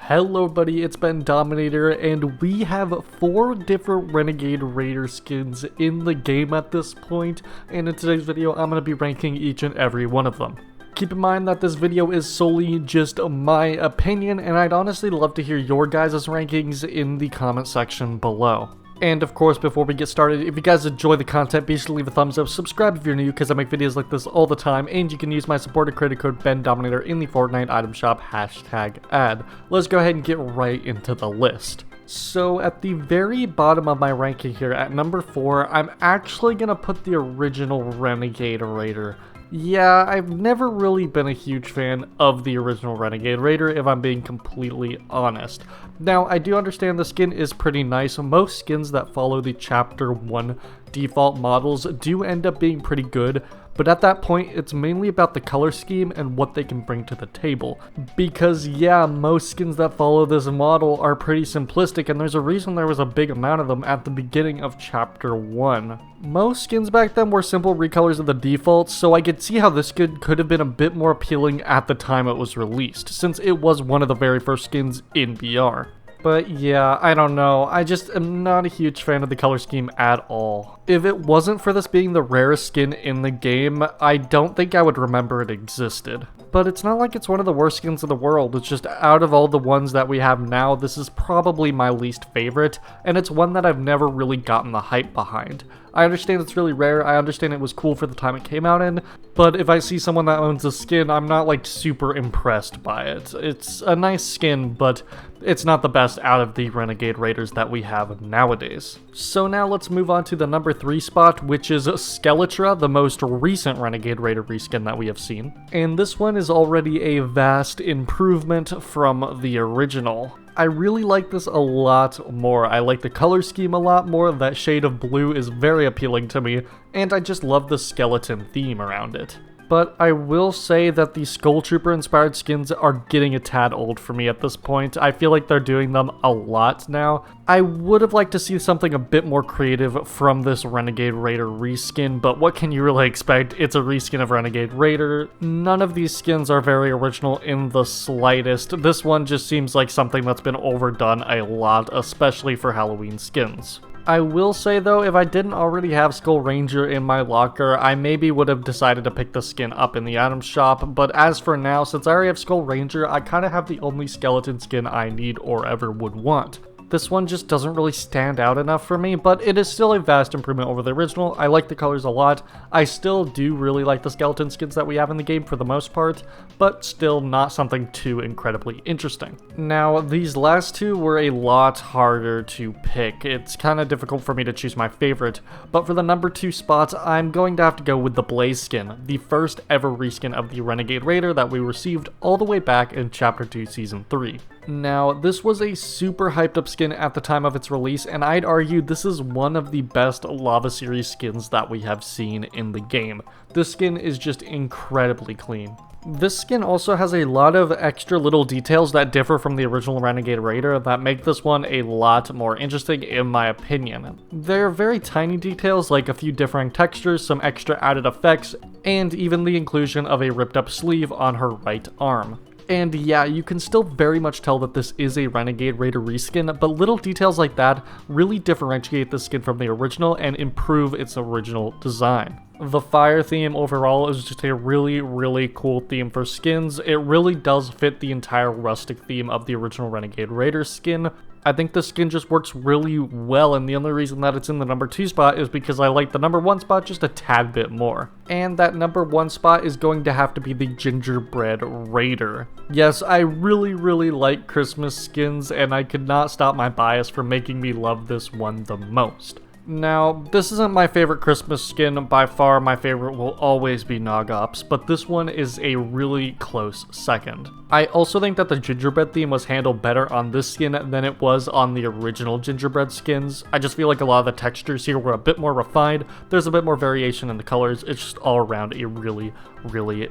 Hello buddy, it's Bendominator, and we have 4 different Renegade Raider skins in the game at this point, and in today's video I'm going to be ranking each and every one of them. Keep in mind that this video is solely just my opinion, and I'd honestly love to hear your guys' rankings in the comment section below. And of course, before we get started, if you guys enjoy the content, be sure to leave a thumbs up, subscribe if you're new, because I make videos like this all the time, and you can use my supported creator code Bendominator in the Fortnite item shop #ad. Let's go ahead and get right into the list. So at the very bottom of my ranking here, at number 4, I'm actually going to put the original Renegade Raider. Yeah, I've never really been a huge fan of the original Renegade Raider, if I'm being completely honest. Now, I do understand the skin is pretty nice. Most skins that follow the Chapter 1 default models do end up being pretty good, but at that point, it's mainly about the color scheme and what they can bring to the table. Because yeah, most skins that follow this model are pretty simplistic, and there's a reason there was a big amount of them at the beginning of Chapter 1. Most skins back then were simple recolors of the defaults, so I could see how this skin could have been a bit more appealing at the time it was released, since it was one of the very first skins in BR. But yeah, I don't know, I just am not a huge fan of the color scheme at all. If it wasn't for this being the rarest skin in the game, I don't think I would remember it existed. But it's not like it's one of the worst skins in the world, it's just out of all the ones that we have now, this is probably my least favorite, and it's one that I've never really gotten the hype behind. I understand it's really rare, I understand it was cool for the time it came out in, but if I see someone that owns a skin, I'm not like super impressed by it. It's a nice skin, but it's not the best out of the Renegade Raiders that we have nowadays. So now let's move on to the number 3 spot, which is Skeletra, the most recent Renegade Raider reskin that we have seen. And this one is already a vast improvement from the original. I really like this a lot more. I like the color scheme a lot more. That shade of blue is very appealing to me, and I just love the skeleton theme around it. But I will say that the Skull Trooper inspired skins are getting a tad old for me at this point. I feel like they're doing them a lot now. I would have liked to see something a bit more creative from this Renegade Raider reskin, but what can you really expect? It's a reskin of Renegade Raider. None of these skins are very original in the slightest. This one just seems like something that's been overdone a lot, especially for Halloween skins. I will say though, if I didn't already have Skull Ranger in my locker, I maybe would have decided to pick the skin up in the item shop, but as for now, since I already have Skull Ranger, I kind of have the only skeleton skin I need or ever would want. This one just doesn't really stand out enough for me, but it is still a vast improvement over the original. I like the colors a lot. I still do really like the skeleton skins that we have in the game for the most part, but still not something too incredibly interesting. Now, these last two were a lot harder to pick. It's kind of difficult for me to choose my favorite, but for the number 2 spot, I'm going to have to go with the Blaze skin, the first ever reskin of the Renegade Raider that we received all the way back in Chapter 2 Season 3. Now, this was a super hyped up skin at the time of its release, and I'd argue this is one of the best Lava Series skins that we have seen in the game. This skin is just incredibly clean. This skin also has a lot of extra little details that differ from the original Renegade Raider that make this one a lot more interesting in my opinion. They're very tiny details like a few differing textures, some extra added effects, and even the inclusion of a ripped up sleeve on her right arm. And yeah, you can still very much tell that this is a Renegade Raider reskin, but little details like that really differentiate the skin from the original and improve its original design. The fire theme overall is just a really cool theme for skins. It really does fit the entire rustic theme of the original Renegade Raider skin. I think the skin just works really well, and the only reason that it's in the number 2 spot is because I like the number 1 spot just a tad bit more. And that number 1 spot is going to have to be the Gingerbread Raider. Yes, I really like Christmas skins, and I could not stop my bias from making me love this one the most. Now, this isn't my favorite Christmas skin. By far, my favorite will always be Nogops, but this one is a really close second. I also think that the Gingerbread theme was handled better on this skin than it was on the original Gingerbread skins. I just feel like a lot of the textures here were a bit more refined. There's a bit more variation in the colors. It's just all around a really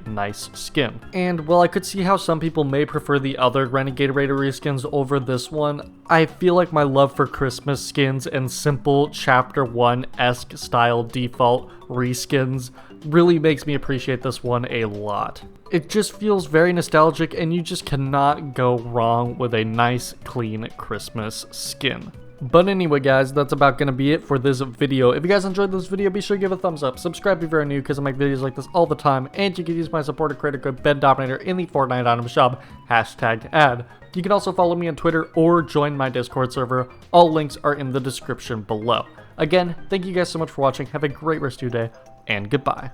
nice skin. And while I could see how some people may prefer the other Renegade Raider reskins over this one, I feel like my love for Christmas skins and simple Chapter 1-esque style default reskins really makes me appreciate this one a lot. It just feels very nostalgic, and you just cannot go wrong with a nice, clean Christmas skin. But anyway guys, that's about gonna be it for this video. If you guys enjoyed this video, be sure to give it a thumbs up, subscribe if you're new because I make videos like this all the time, and you can use my supporter creator code Bendominator in the Fortnite item shop, #ad. You can also follow me on Twitter or join my Discord server. All links are in the description below. Again, thank you guys so much for watching, have a great rest of your day, and goodbye.